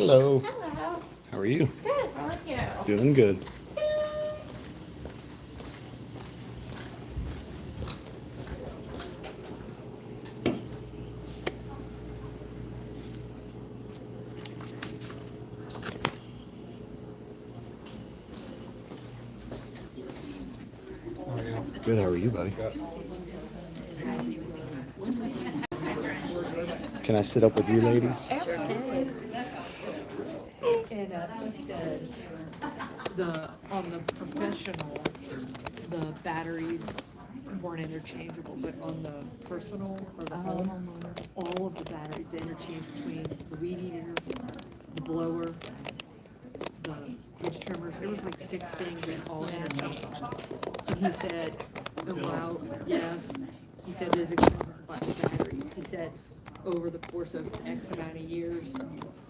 Hello. Hello. How are you? Good. How are you? Doing good. Good. How are you, buddy? Can I sit up with you, ladies? And he says on the professional, the batteries weren't interchangeable, but on the personal or the homeowner, all of the batteries interchange between the weed eater, the blower, the ditch trimmers. There was like 6 things that all interchangeable. And he said, oh, wow, yes. He said there's expenses about the batteries. He said over the course of X amount of years,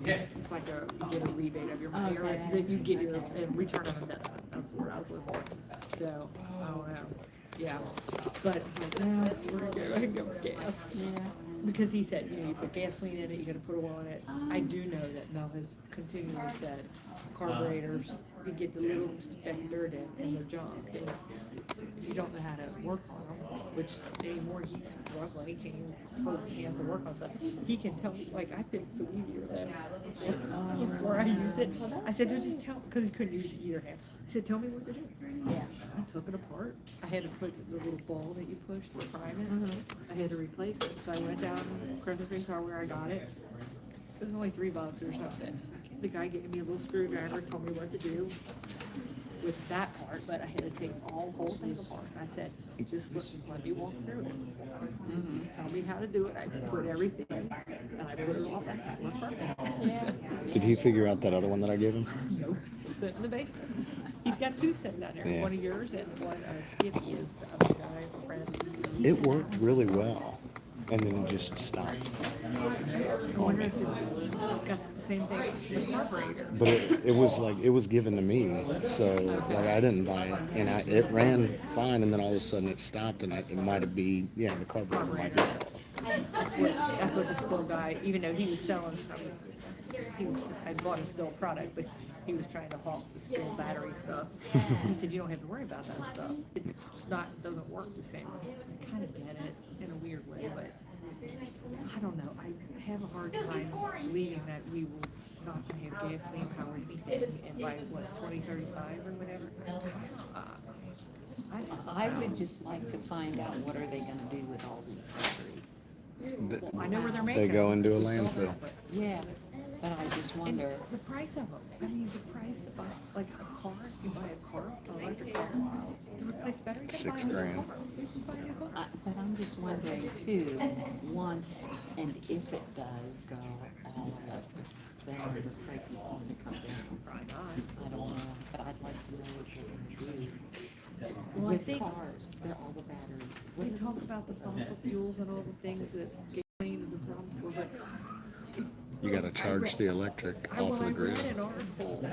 it's like you get a rebate of your money, or that you get your return on investment. That's what I was looking for. So, I don't know. Yeah. But it's like, no, we're going to go ahead and go with gas. Yeah. Because he said, you put gasoline in it, you got to put oil in it. I do know that Mel has continually said carburetors, you get the little speck dirt in the junk. And if you don't know how to work on them, which anymore he's struggling, he can't even close his hands to work on stuff. He can tell me, like, I fixed the weed eater before I used it. I said, just tell, because he couldn't use either hand. I said, tell me what to do. Yeah. I took it apart. I had to put the little ball that you push to prime it. I had to replace it. So I went down to Crescent Springs where I got it. It was only $3 or something. The guy gave me a little screwdriver, told me what to do with that part, but I had to take the whole thing apart. I said, just let me walk through it. Tell me how to do it. I put everything, and I put it all back. It worked perfect. Yeah. Did he figure out that other one that I gave him? Nope. Still sitting in the basement. He's got 2 sitting down there. Yeah. One of yours and one Skippy is the other guy, friend. It worked really well, and then it just stopped. I wonder if it's got the same thing with the carburetor. But it was like it was given to me, so like I didn't buy it, and it ran fine, and then all of a sudden it stopped, and it might have been the carburetor might be solid. That's what the still guy, even though he was selling, I bought a still product, but he was trying to hawk the still battery stuff. He said, you don't have to worry about that stuff. It doesn't work the same. I kind of get it in a weird way, but I don't know. I have a hard time believing that we will not have gasoline powered anything and by 2035 or whatever. I would just like to find out what are they going to do with all these batteries. I know where they're making They go them. into a landfill. Yeah, but I just wonder. And the price of them. I mean, the price to buy, like a car, if you buy a car, an electric car, to replace batteries, you buy a new $6,000. car. You just buy a new car. But I'm just wondering too, once and if it does go all electric, then the price is going to come down. Probably not. I don't know, but I'd like to know what they're going to do. Well, I With think cars, they're all the batteries. we talk about the fossil fuels and all the things that gasoline is a problem for, but You got to charge the electric off of the I read grid. an article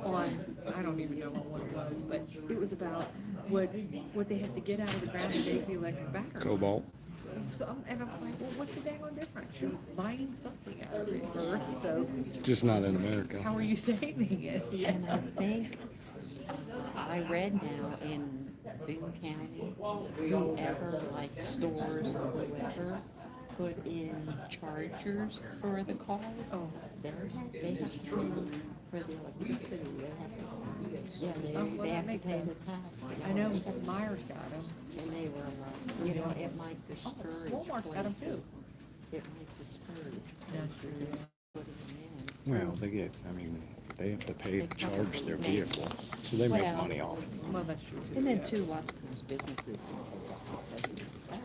on, I don't even know what it was, but it was about what they have to get out of the ground to make the electric batteries. Cobalt. So, and I was like, well, what's the daggone difference? You're buying something out of the earth, so Just not in America. how are you saving it? Yeah. And I think I read now in Boone County, whoever, like stores or whoever, put in chargers for the cars. Oh. They have to pay for the electricity. They have to That pay makes the sense. tax. I know Myers got them. And they were like, it might discourage. Walmart's got them places. too. It might discourage That's true. places putting them in. Well, they have to pay to charge their vehicle, so they make Well, money off it. Well, that's true too. And then too, lots of times businesses have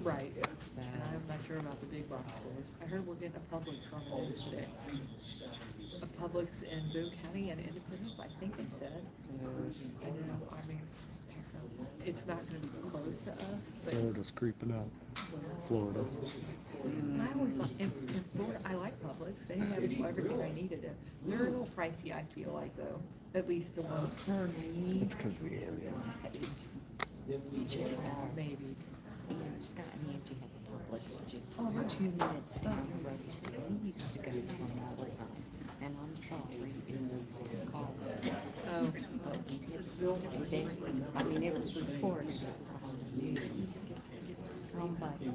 Right. So, And I'm not sure about the big box stores. I heard we're getting a Publix on the news today. A Publix in Boone County and Independence, I think they said. I mean, it's not going to be close to us, but Florida's creeping up. Florida. I always thought in Florida, I like Publix. They have everything I needed. They're a little pricey, I feel like, though. At least the ones. for me, It's because of the area. Maybe. Scott and Angie have a Publix just Oh, really? 2 minutes down the road. We used to go to them all the time. and I'm sorry, it's called. Oh, They, I mean, it was reported, it was on the news. Somebody in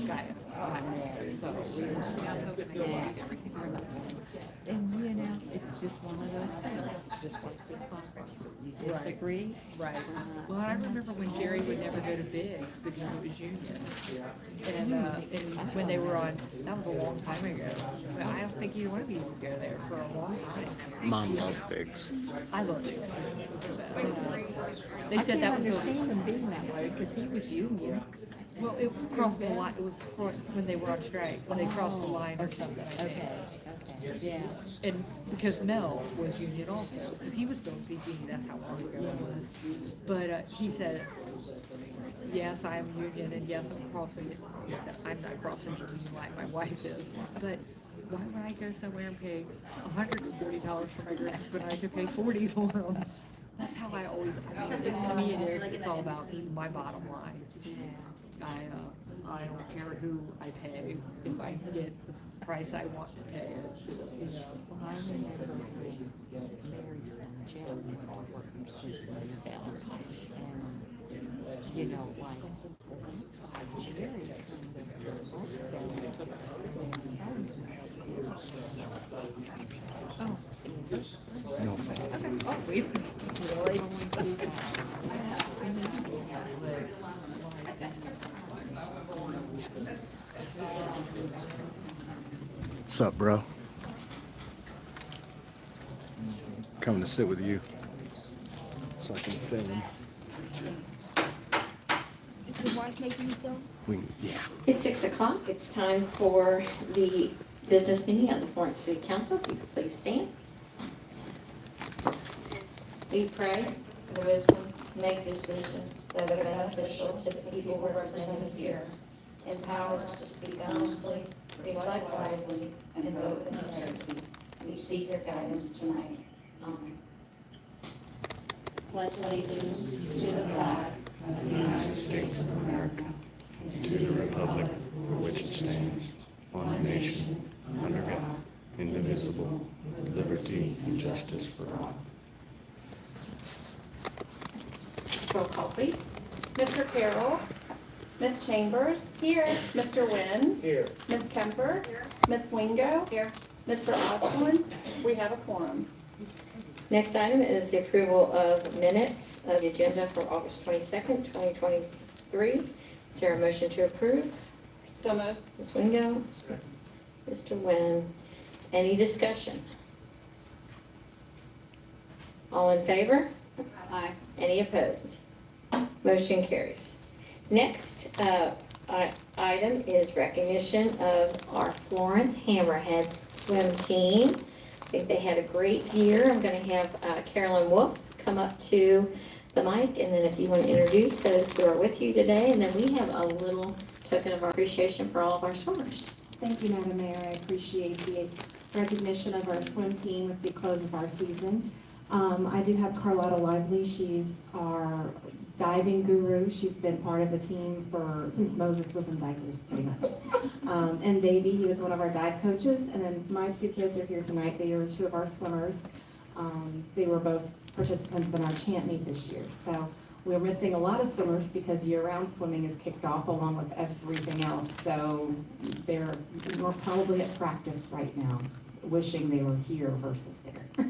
got it. and you know, it's just one of those things, just like the conference. You disagree? Right. Well, I remember when Jerry would never go to Biggs because it was union. And when they were on, that was a long time ago. But I don't think either one of you would go there for a long time. Mom loved pigs. I love Biggs. It was the best. They I said can't that was understand him being that way, because he was union. well, it was crossing the line. It was when they were on strike, when they crossed the line or something. I think. Okay, yeah. And because Mel was union also, because he was still CP, that's how long ago it was. But he said, yes, I am union, and yes, I'm crossing it. He said, I'm not crossing the union like my wife is. But why would I go somewhere and pay $140 for my dress when I could pay $40 for them? That's how I always, I mean, to me, it's all about my bottom line. I don't care who I pay if I get the price I want to pay. You know. Well, I remember Mary's son Jeff from Cincinnati, and you know, like, that's why Jerry kind of worked down and took Oh. No offense. Oh, wait. Really? What's up, bro? Coming to sit with you so I can film. Is your wife making you film? Yeah. It's 6 o'clock. It's time for the business meeting of the Florence City Council. If you could please stand. We pray for the wisdom to make decisions that are beneficial to the people we're represented here. Empower us to speak honestly, reflect wisely, and vote with integrity. We seek your guidance tonight. Amen. Pledge allegiance to the flag of the United States of America, and to the republic for which it stands, one nation, under God, indivisible, with liberty and justice for all. Roll call, please. Mr. Carroll. Ms. Chambers. Here. Mr. Wynn. Here. Ms. Kemper. Here. Ms. Wingo. Here. Mr. Osborne. We have a quorum. Next item is the approval of minutes of the agenda for August 22nd, 2023. Is there a motion to approve? So moved. Ms. Wingo? Mr. Wynn? Any discussion? All in favor? Aye. Any opposed? Motion carries. Next item is recognition of our Florence Hammerheads swim team. I think they had a great year. I'm going to have Carolyn Wolf come up to the mic, and then if you want to introduce those who are with you today, and then we have a little token of our appreciation for all of our swimmers. Thank you, Madam Mayor. I appreciate the recognition of our swim team with the close of our season. I do have Carlotta Lively. She's our diving guru. She's been part of the team since Moses was in diapers, pretty much. And Davey, he was one of our dive coaches. And then my two kids are here tonight. They are two of our swimmers. They were both participants in our chant meet this year. So we're missing a lot of swimmers because year-round swimming is kicked off along with everything else. So they're probably at practice right now, wishing they were here versus there.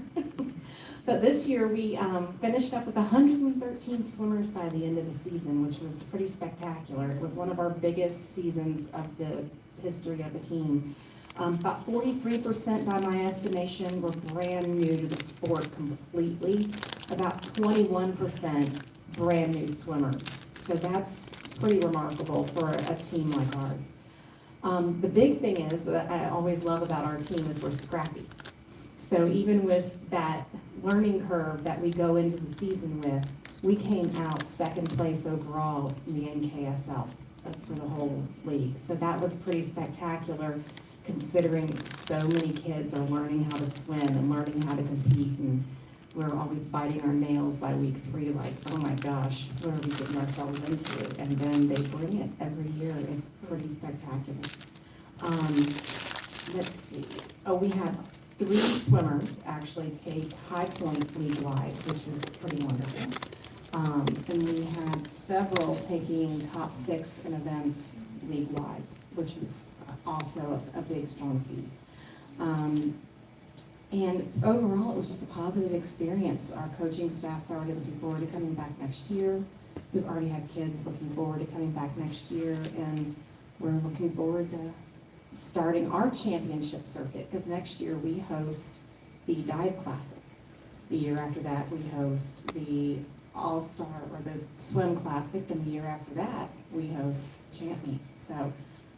But this year, we finished up with 113 swimmers by the end of the season, which was pretty spectacular. It was one of our biggest seasons of the history of the team. About 43% by my estimation were brand new to the sport completely. About 21% brand new swimmers. So that's pretty remarkable for a team like ours. The big thing is that I always love about our team is we're scrappy. So even with that learning curve that we go into the season with, we came out second place overall in the NKSL for the whole league. So that was pretty spectacular considering so many kids are learning how to swim and learning how to compete. And we're always biting our nails by week 3, like, oh my gosh, what are we getting ourselves into? And then they bring it every year. It's pretty spectacular. Let's see. Oh, we had 3 swimmers actually take High Point league-wide, which was pretty wonderful. And we had several taking top 6 in events league-wide, which was also a big, strong feat. And overall, it was just a positive experience. Our coaching staff's already looking forward to coming back next year. We've already had kids looking forward to coming back next year, and we're looking forward to starting our championship circuit, because next year we host the Dive Classic. The year after that, we host the All-Star or the Swim Classic, and the year after that, we host Champ Meet. So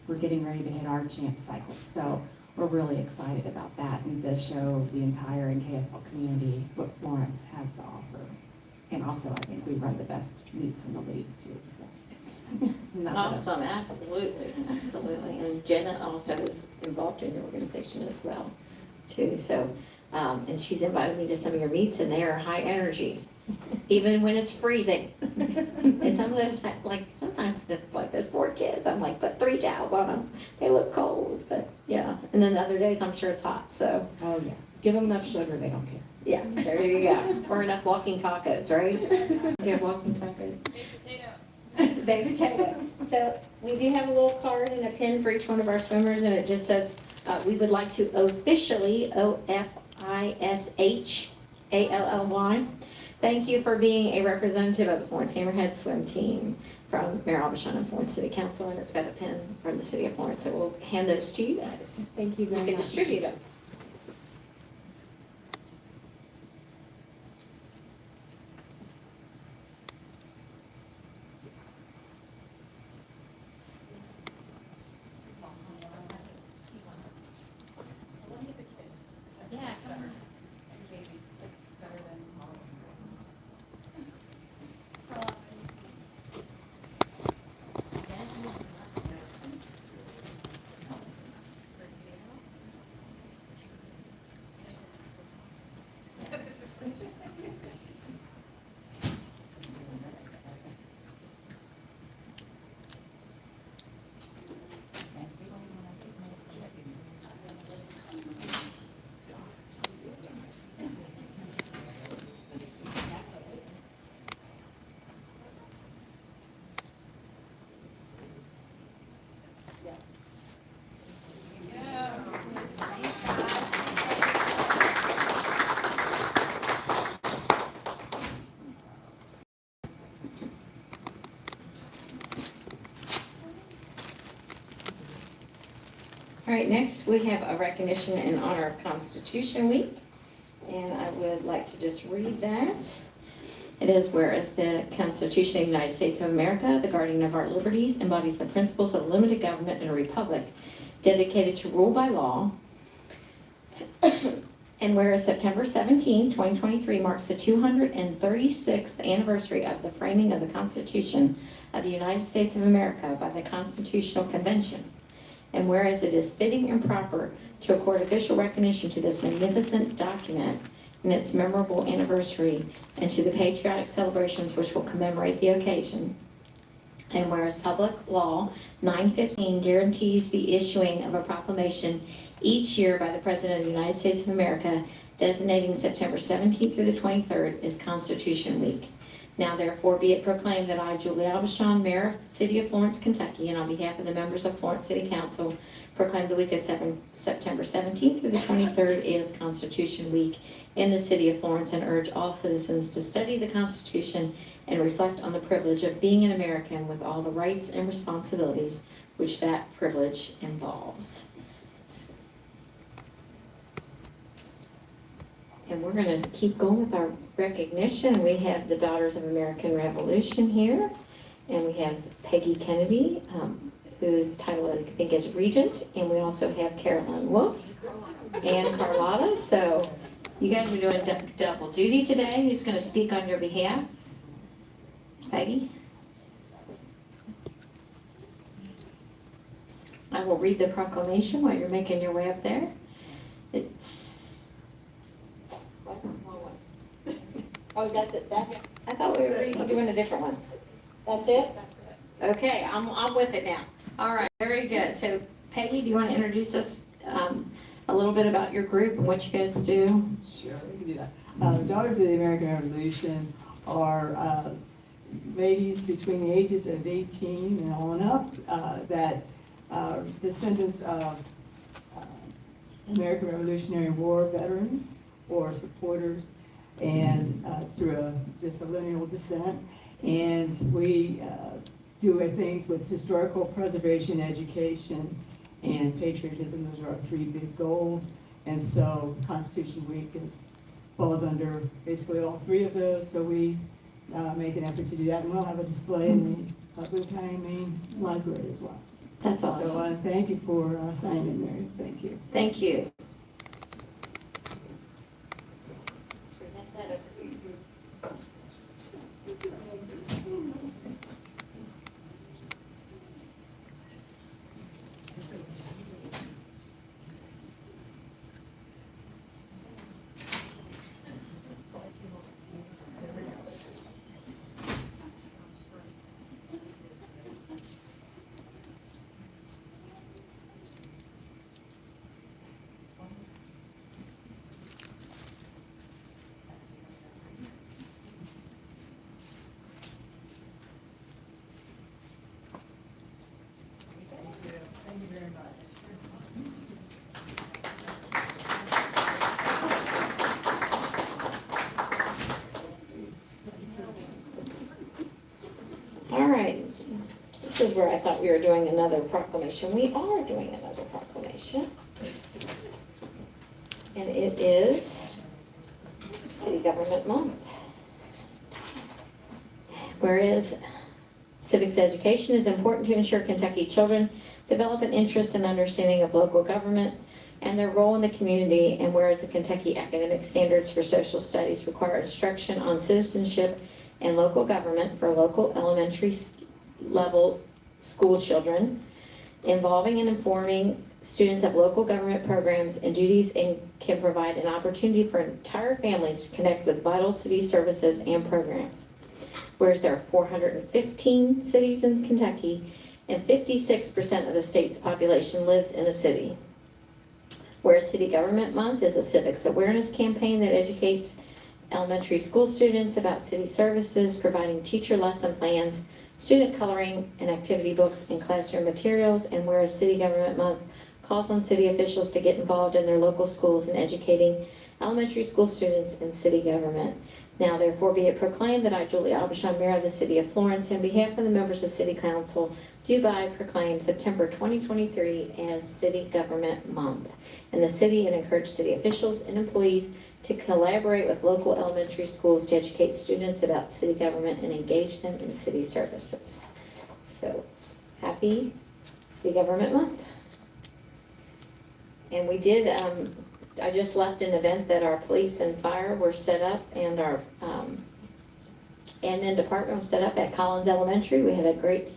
we're getting ready to hit our champ cycle. So we're really excited about that and to show the entire NKSL community what Florence has to offer. And also, I think we run the best meets in the league too, so. Awesome, absolutely, absolutely. And Jenna also is involved in your organization as well, too. So, and she's invited me to some of your meets, and they are high energy, even when it's freezing. And some of those, like, sometimes it's like those poor kids, I'm like, put 3 towels on them. They look cold, but yeah. And then other days, I'm sure it's hot, so. Oh, yeah. Give them enough sugar, they don't care. Yeah, there you go. Or enough walking tacos, right? Do you have walking tacos? Baked potato. So we do have a little card and a pin for each one of our swimmers, and it just says, we would like to officially, OFISHALLY, thank you for being a representative of the Florence Hammerhead swim team from Mayor Abishon and Florence City Council, and it's got a pin from the City of Florence, so we'll hand those to you guys. Thank you You very can much. distribute them. All right, next we have a recognition in honor of Constitution Week, and I would like to just read that. It is, whereas the Constitution of the United States of America, the guardian of our liberties, embodies the principles of limited government and a republic dedicated to rule by law. And whereas September 17, 2023 marks the 236th anniversary of the framing of the Constitution of the United States of America by the Constitutional Convention. And whereas it is fitting and proper to accord official recognition to this magnificent document in its memorable anniversary and to the patriotic celebrations which will commemorate the occasion. And whereas Public Law 915 guarantees the issuing of a proclamation each year by the President of the United States of America designating September 17th through the 23rd as Constitution Week. Now therefore be it proclaimed that I, Julie Abishon, Mayor of the City of Florence, Kentucky, and on behalf of the members of Florence City Council, proclaim the week of September 17th through the 23rd is Constitution Week in the City of Florence, and urge all citizens to study the Constitution and reflect on the privilege of being an American with all the rights and responsibilities which that privilege involves. And we're going to keep going with our recognition. We have the Daughters of American Revolution here, and we have Peggy Kennedy, whose title I think is Regent, and we also have Carolyn Wolf and Carlotta. So you guys are doing double duty today. Who's going to speak on your behalf? Peggy? I will read the proclamation while you're making your way up there. It's Oh, is that, I thought we were doing a different one. That's it? Okay, I'm with it now. All right, very good. So Peggy, do you want to introduce us a little bit about your group and what you guys do? Sure, we can do that. Daughters of the American Revolution are ladies between the ages of 18 and on up that are descendants of American Revolutionary War veterans or supporters, and through just a lineal descent. And we do things with historical preservation, education, and patriotism. Those are our three big goals. And so Constitution Week falls under basically all three of those. So we make an effort to do that. And we'll have a display in the Boone County main library as well. That's So awesome. thank you for signing in, Mary. Thank you. Thank you. All right, this is where I thought we were doing another proclamation. We are doing another proclamation. And it is City Government Month. Whereas civics education is important to ensure Kentucky children develop an interest and understanding of local government and their role in the community, and whereas the Kentucky Academic Standards for Social Studies require instruction on citizenship and local government for local elementary level school children, involving and informing students of local government programs and duties, and can provide an opportunity for entire families to connect with vital city services and programs. Whereas there are 415 cities in Kentucky and 56% of the state's population lives in a city. Whereas City Government Month is a civics awareness campaign that educates elementary school students about city services, providing teacher lesson plans, student coloring and activity books, and classroom materials. And whereas City Government Month calls on city officials to get involved in their local schools and educating elementary school students in city government. Now therefore be it proclaimed that I, Julie Aubuchon, Mayor of the City of Florence, on behalf of the members of City Council, do hereby proclaim September 2023 as City Government Month in the city, and encourage city officials and employees to collaborate with local elementary schools to educate students about city government and engage them in city services. So, happy City Government Month. And we did, I just left an event that our police and fire were set up, and our admin department was set up at Collins Elementary. We had a great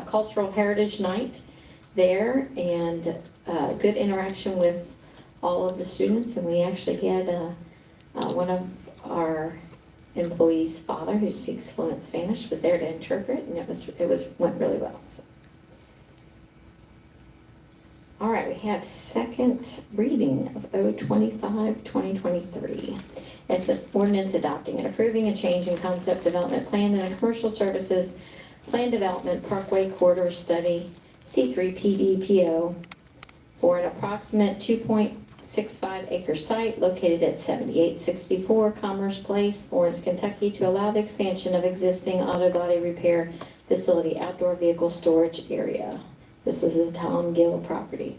cultural heritage night there, and good interaction with all of the students. And we actually had one of our employees' father, who speaks fluent Spanish, was there to interpret, and it went really well. So. All right, we have second reading of O25-2023. It's an ordinance adopting and approving a change in concept development plan and a commercial services plan development Parkway corridor study C3 PDPO for an approximate 2.65 acre site located at 7864 Commerce Place, Florence, Kentucky, to allow the expansion of existing auto body repair facility outdoor vehicle storage area. This is the Tom Gill property.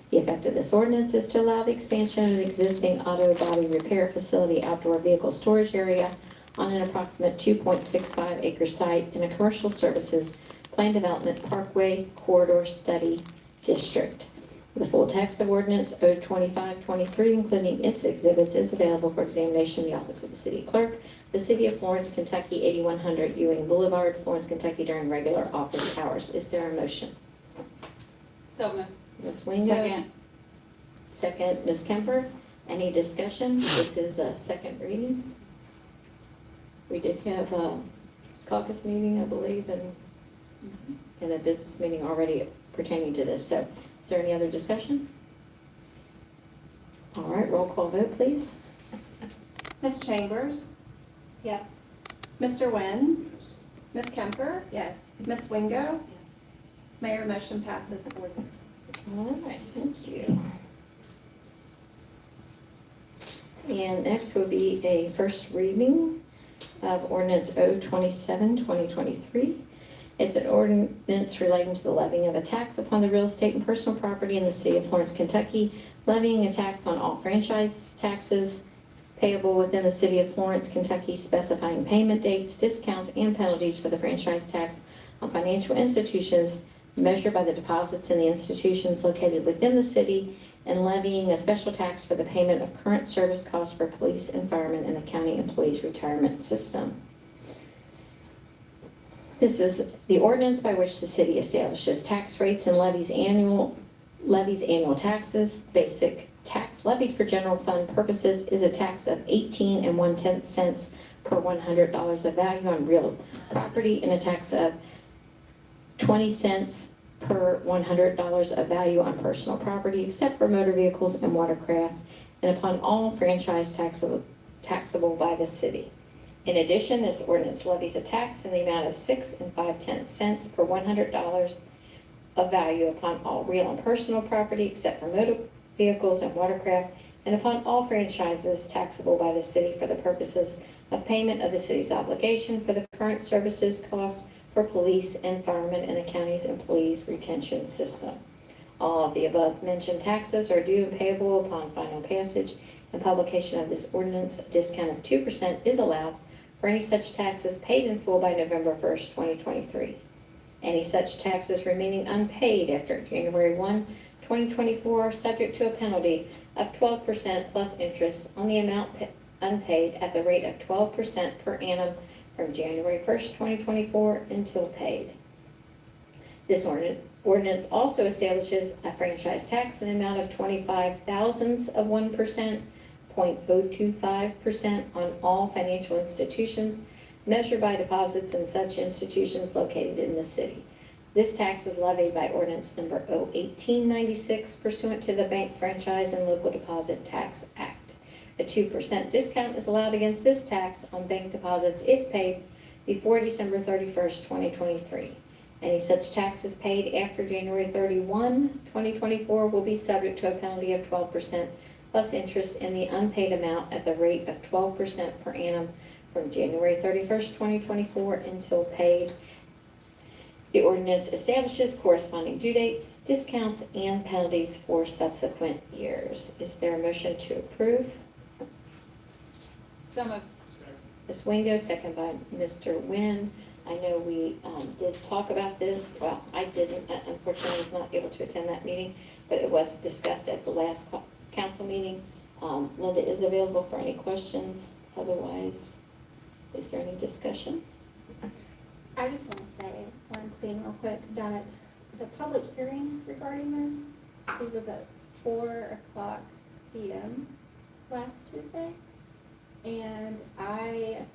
The effect of this ordinance is to allow the expansion of the existing auto body repair facility outdoor vehicle storage area on an approximate 2.65 acre site in a commercial services plan development Parkway corridor study district. The full text of ordinance O25-23, including its exhibits, is available for examination in the office of the city clerk, the city of Florence, Kentucky, 8100 Ewing Boulevard, Florence, Kentucky, during regular office hours. Is there a motion? So moved. Ms. Wingo? Second. Second, Ms. Kemper. Any discussion? This is second readings. We did have a caucus meeting, I believe, and a business meeting already pertaining to this. So is there any other discussion? All right, roll call vote, please. Ms. Chambers, Yes. Mr. Nguyen, Ms. Kemper, Yes. Ms. Wingo. Mayor, motion passes 4-0. All right, thank you. And next will be a first reading of ordinance 027-2023. It's an ordinance relating to the levying of a tax upon the real estate and personal property in the city of Florence, Kentucky, levying a tax on all franchise taxes payable within the city of Florence, Kentucky, specifying payment dates, discounts, and penalties for the franchise tax on financial institutions measured by the deposits in the institutions located within the city, and levying a special tax for the payment of current service costs for police and firemen in the county employees retirement system. This is the ordinance by which the city establishes tax rates and levies annual taxes. Basic tax levied for general fund purposes is a tax of 18 1/10 cents per $100 of value on real property, and a tax of 20 cents per $100 of value on personal property, except for motor vehicles and watercraft, and upon all franchise taxable by the city. In addition, this ordinance levies a tax in the amount of 6 5/10 cents per $100 of value upon all real and personal property, except for motor vehicles and watercraft, and upon all franchises taxable by the city for the purposes of payment of the city's obligation for the current services costs for police and firemen in the county's employees retention system. All of the above mentioned taxes are due and payable upon final passage and publication of this ordinance. A discount of 2% is allowed for any such taxes paid in full by November 1st, 2023. Any such taxes remaining unpaid after January 1, 2024 are subject to a penalty of 12% plus interest on the amount unpaid at the rate of 12% per annum from January 1st, 2024 until paid. This ordinance also establishes a franchise tax in the amount of 25 thousandths of 1%, 0.025% on all financial institutions measured by deposits in such institutions located in the city. This tax was levied by ordinance number 01896 pursuant to the Bank Franchise and Local Deposit Tax Act. A 2% discount is allowed against this tax on bank deposits if paid before December 31st, 2023. Any such taxes paid after January 31, 2024 will be subject to a penalty of 12% plus interest in the unpaid amount at the rate of 12% per annum from January 31st, 2024 until paid. The ordinance establishes corresponding due dates, discounts, and penalties for subsequent years. Is there a motion to approve? So moved. Ms. Wingo, second by Mr. Nguyen. I know we did talk about this. Well, I didn't, unfortunately, was not able to attend that meeting, but it was discussed at the last council meeting. Linda is available for any questions. Otherwise, is there any discussion? I just want to say one thing real quick, that the public hearing regarding this, it was at 4:00 p.m. last Tuesday. And I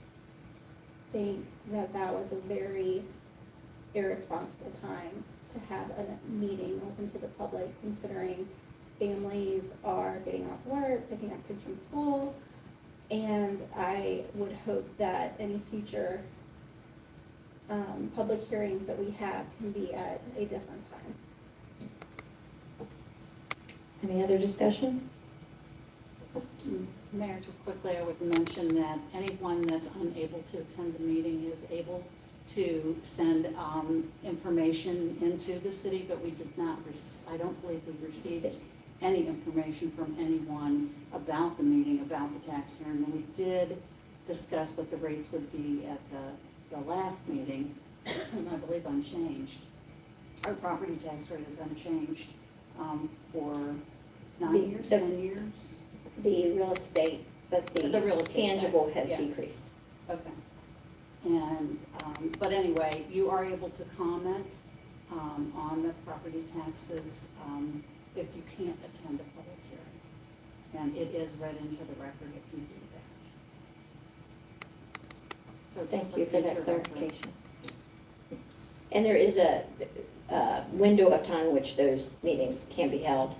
think that that was a very irresponsible time to have a meeting open to the public, considering families are getting off work, picking up kids from school. And I would hope that any future public hearings that we have can be at a different time. Any other discussion? Mayor, just quickly, I would mention that anyone that's unable to attend the meeting is able to send information into the city, but we did not, I don't believe we received any information from anyone about the meeting, about the tax hearing. And we did discuss what the rates would be at the last meeting, and I believe unchanged. Our property tax rate is unchanged for 9 years, 10 years. The real estate, but The real the estate tangible tax, has yeah. decreased. Okay. And, but anyway, you are able to comment on the property taxes if you can't attend a public hearing. And it is read into the record if you do that. So just Thank you for that future reference. clarification. And there is a window of time in which those meetings can be held.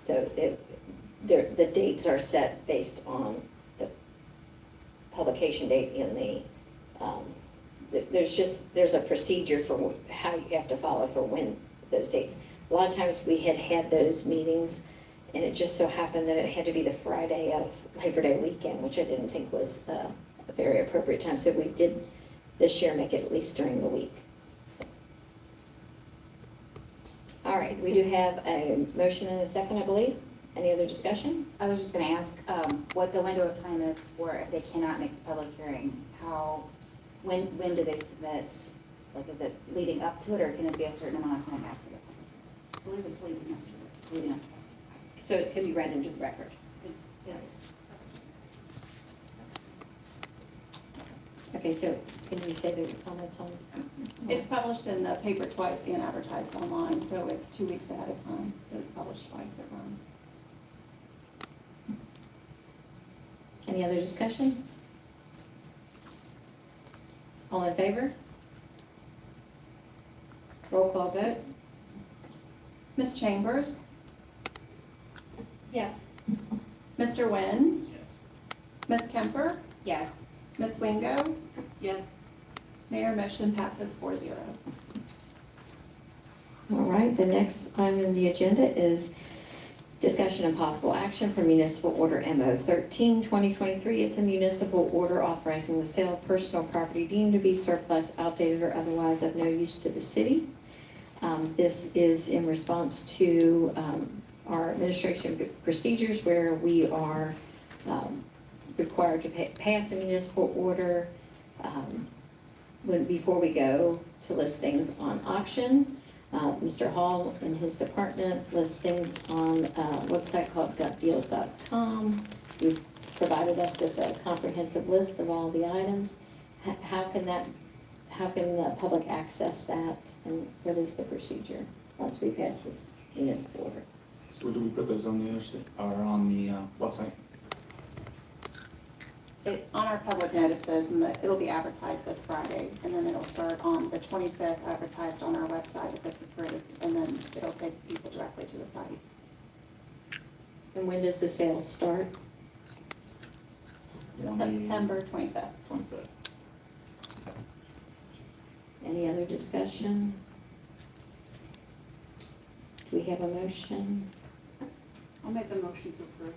So the dates are set based on the publication date in there's a procedure for how you have to follow for when those dates. A lot of times we had those meetings, and it just so happened that it had to be the Friday of Labor Day weekend, which I didn't think was a very appropriate time. So we did this year make it at least during the week. So. All right, we do have a motion and a second, I believe. Any other discussion? I was just gonna ask, what the window of time is for if they cannot make the public hearing, when do they submit? Like, is it leading up to it, or can it be a certain amount of time after it? I believe it's leading up to it. Leading up. So it can be read into the record. Yes. Okay, so can you say the comments on? It's published in the paper twice and advertised online, so it's 2 weeks ahead of time. It's published twice, it runs. Any other discussion? All in favor? Roll call vote? Ms. Chambers? Yes. Mr. Nguyen? Ms. Kemper? Yes. Ms. Wingo? Yes. Mayor, motion passes 4-0. All right, the next item on the agenda is discussion and possible action for municipal order MO 13, 2023. It's a municipal order authorizing the sale of personal property deemed to be surplus, outdated, or otherwise of no use to the city. This is in response to our administration procedures where we are required to pass a municipal order before we go to list things on auction. Mr. Hall and his department list things on a website called gutdeals.com. You've provided us with a comprehensive list of all the items. How can the public access that, and what is the procedure once we pass this municipal order? So do we put those on the interstate, or on the website? On our public notices, and it'll be advertised this Friday, and then it'll start on the 25th, advertised on our website if it's approved, and then it'll take people directly to the site. And when does the sale start? September 25th. 25th. Any other discussion? Do we have a motion? I'll make a motion to approve.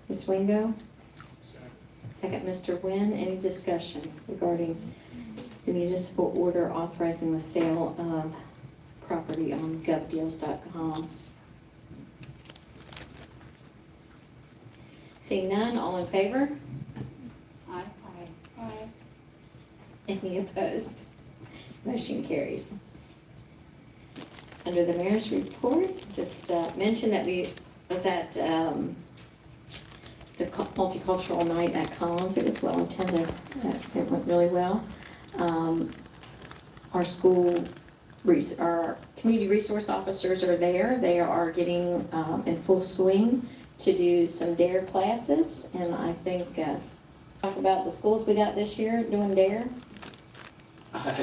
Ms. Wingo? Second, Mr. Nguyen. Any discussion regarding the municipal order authorizing the sale of property on govdeals.com? Seeing none, all in favor? Aye. Aye. Any opposed? Motion carries. Under the mayor's report, just mention that we was at the multicultural night at Collins. It was well attended. It went really well. Our community resource officers are there. They are getting in full swing to do some DARE classes. And I think, talk about the schools we got this year doing DARE.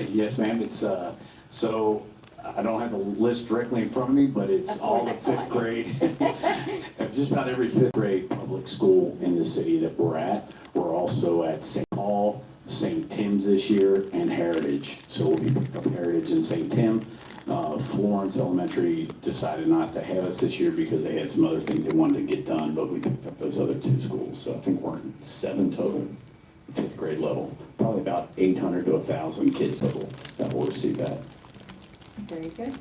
Yes, ma'am, it's, so, I don't have the list directly in front of me, but it's Of course, all I the thought. fifth grade. Just about every fifth grade public school in the city that we're at. We're also at St. Paul, St. Tim's this year, and Heritage. So we'll be picking up Heritage and St. Tim. Florence Elementary decided not to have us this year because they had some other things they wanted to get done, but we picked up those other two schools. So I think we're in 7 total, fifth grade level. Probably about 800 to 1,000 kids total that will receive that. Very good.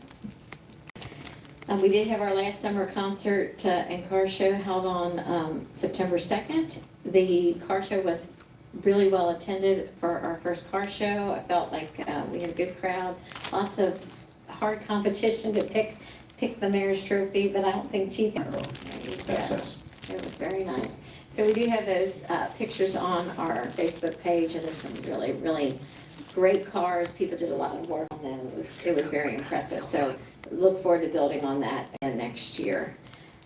We did have our last summer concert and car show held on September 2nd. The car show was really well attended for our first car show. I felt like we had a good crowd, lots of hard competition to pick the mayor's trophy, but I don't think Chief. Access. It was very nice. So we do have those pictures on our Facebook page, and there's some really, really great cars. People did a lot of work on them. It was very impressive. So look forward to building on that again next year.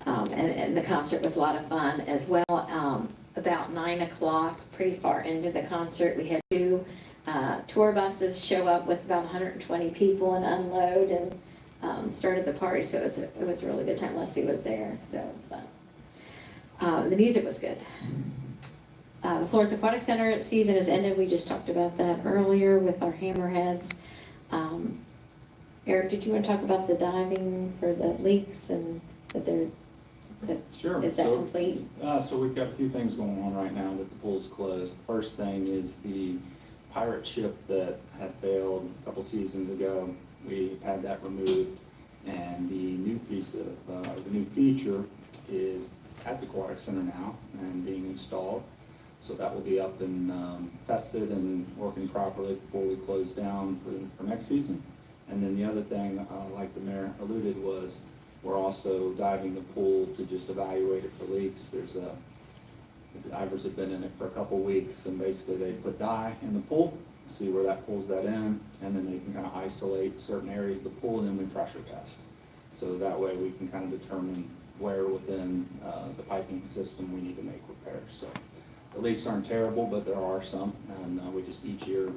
And the concert was a lot of fun as well. About 9 o'clock, pretty far into the concert, we had 2 Tour buses show up with about 120 people and unload and started the party. So it was a really good time. Lesley was there, so it was fun. The music was good. The Florence Aquatic Center season has ended. We just talked about that earlier with our hammerheads. Eric, did you want to talk about the diving for the leaks and Sure. is that So, complete? So we've got a few things going on right now that the pool's closed. First thing is the pirate ship that had failed a couple seasons ago. We had that removed, and the new piece of, the new feature is at the Aquatic Center now and being installed. So that will be up and tested and working properly before we close down for next season. And then the other thing, like the mayor alluded, was we're also diving the pool to just evaluate it for leaks. The divers have been in it for a couple weeks, and basically they put dye in the pool, see where that pulls that in, and then they can kind of isolate certain areas of the pool, and then we pressure test. So that way we can kind of determine where within the piping system we need to make repairs. So the leaks aren't terrible, but there are some, and we just each year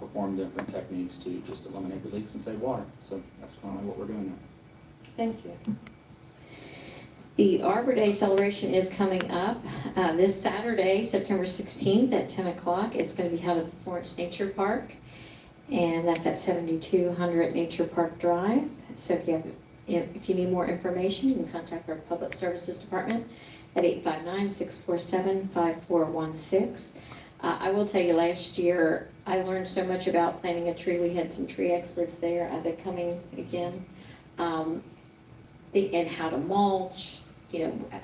perform different techniques to just eliminate the leaks and save water. So that's currently what we're doing now. Thank you. The Arbor Day celebration is coming up this Saturday, September 16th at 10 o'clock. It's going to be held at the Florence Nature Park, and that's at 7200 Nature Park Drive. So if you need more information, you can contact our Public Services Department at 859-647-5416. I will tell you, last year I learned so much about planting a tree. We had some tree experts there. They're coming again. And how to mulch,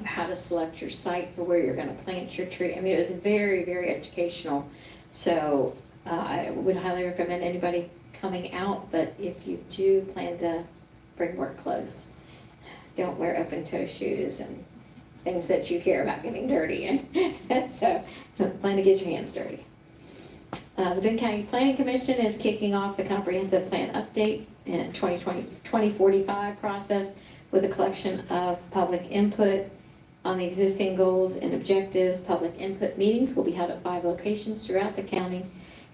how to select your site for where you're going to plant your tree. I mean, it was very, very educational. So I would highly recommend anybody coming out, but if you do plan to bring work clothes, don't wear open-toe shoes and things that you care about getting dirty in. So plan to get your hands dirty. The Boone County Planning Commission is kicking off the comprehensive plan update in 2045 process with a collection of public input on the existing goals and objectives. Public input meetings will be held at 5 locations throughout the county,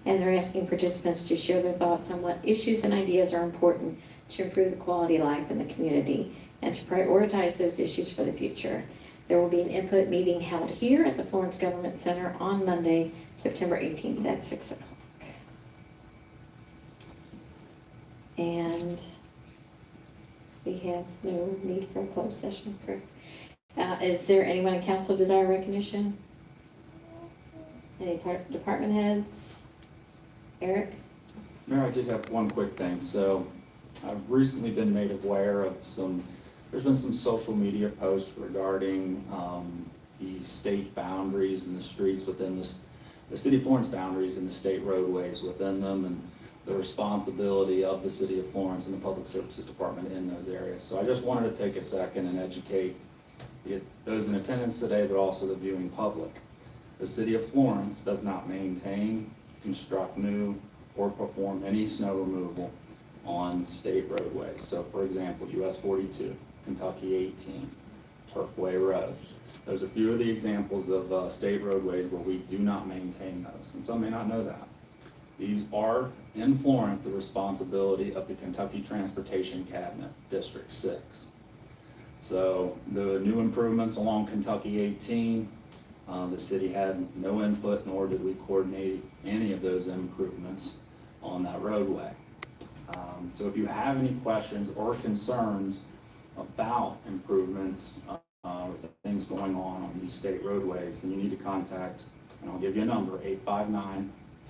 and they're asking participants to share their thoughts on what issues and ideas are important to improve the quality of life in the community and to prioritize those issues for the future. There will be an input meeting held here at the Florence Government Center on Monday, September 18th at 6 o'clock. And we have no need for a closed session, correct? Is there anyone in council desire recognition? Any department heads? Eric? Mayor, I did have one quick thing. So I've recently been made aware of there's been some social media posts regarding the state boundaries and the streets within the city of Florence boundaries and the state roadways within them, and the responsibility of the city of Florence and the Public Services Department in those areas. So I just wanted to take a second and educate those in attendance today, but also the viewing public. The city of Florence does not maintain, construct new, or perform any snow removal on state roadways. So for example, US 42, Kentucky 18, Parkway Road. Those are a few of the examples of state roadways where we do not maintain those, and some may not know that. These are, in Florence, the responsibility of the Kentucky Transportation Cabinet, District 6. So the new improvements along Kentucky 18, the city had no input, nor did we coordinate any of those improvements on that roadway. So if you have any questions or concerns about improvements or things going on these state roadways, then you need to contact, and I'll give you a number,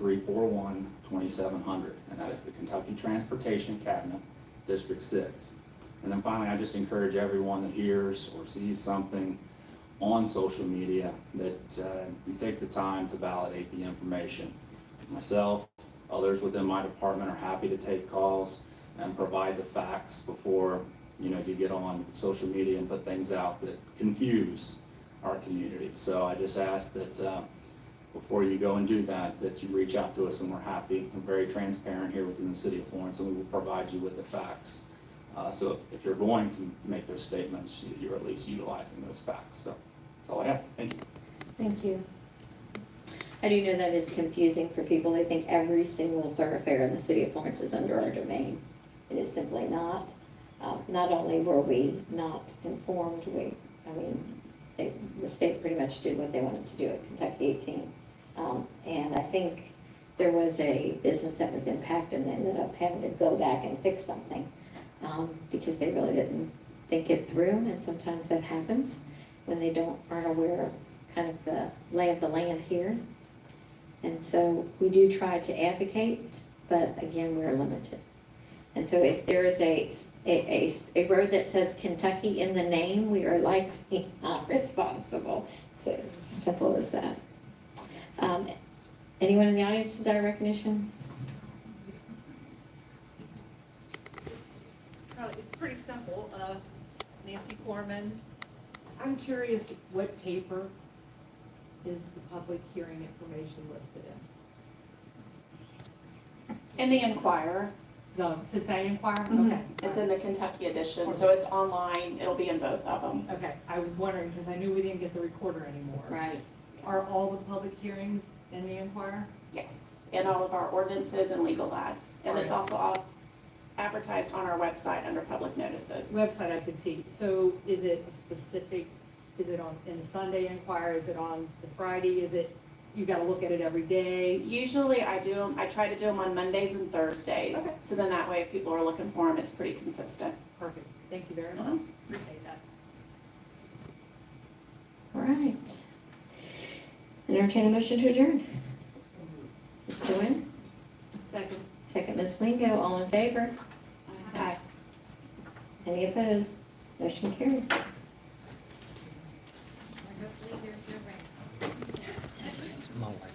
859-341-2700, and that is the Kentucky Transportation Cabinet, District 6. And then finally, I just encourage everyone that hears or sees something on social media that you take the time to validate the information. Myself, others within my department are happy to take calls and provide the facts before you get on social media and put things out that confuse our community. So I just ask that before you go and do that, that you reach out to us, and we're happy. We're very transparent here within the city of Florence, and we will provide you with the facts. So if you're going to make those statements, you're at least utilizing those facts. So that's all I have. Thank you. Thank you. I do know that is confusing for people. They think every single thoroughfare in the city of Florence is under our domain. It is simply not. Not only were we not informed, the state pretty much did what they wanted to do at Kentucky 18. And I think there was a business that was impacted and ended up having to go back and fix something because they really didn't think it through. And sometimes that happens when they aren't aware of kind of the lay of the land here. And so we do try to advocate, but again, we're limited. And so if there is a road that says Kentucky in the name, we are likely not responsible. So it's as simple as that. Anyone in the audience desire recognition? It's pretty simple. Nancy Corman. I'm curious what paper is the public hearing information listed in? In the Inquirer, The Cincinnati Inquirer? Mhm. Okay. it's in the Kentucky edition, so it's online, it'll be in both of them. Okay, I was wondering, because I knew we didn't get the recorder anymore. Right. Are all the public hearings in the Inquirer? Yes, and all of our ordinances and legal ads. And it's also all advertised on our website under public notices. Website I could see. So is it specific, is it in the Sunday Inquirer, is it on the Friday, is it, you gotta look at it every day? Usually I try to do them on Mondays and Thursdays. Okay. So then that way if people are looking for them, it's pretty consistent. Perfect, thank you very Uh-huh. much. Appreciate that. All right. Entertain a motion to adjourn. Mr. Nguyen? Second. Second, Ms. Wingo, all in favor? Aye. Any opposed? Motion carried. Hopefully there's no rain. It's my wife, y'all.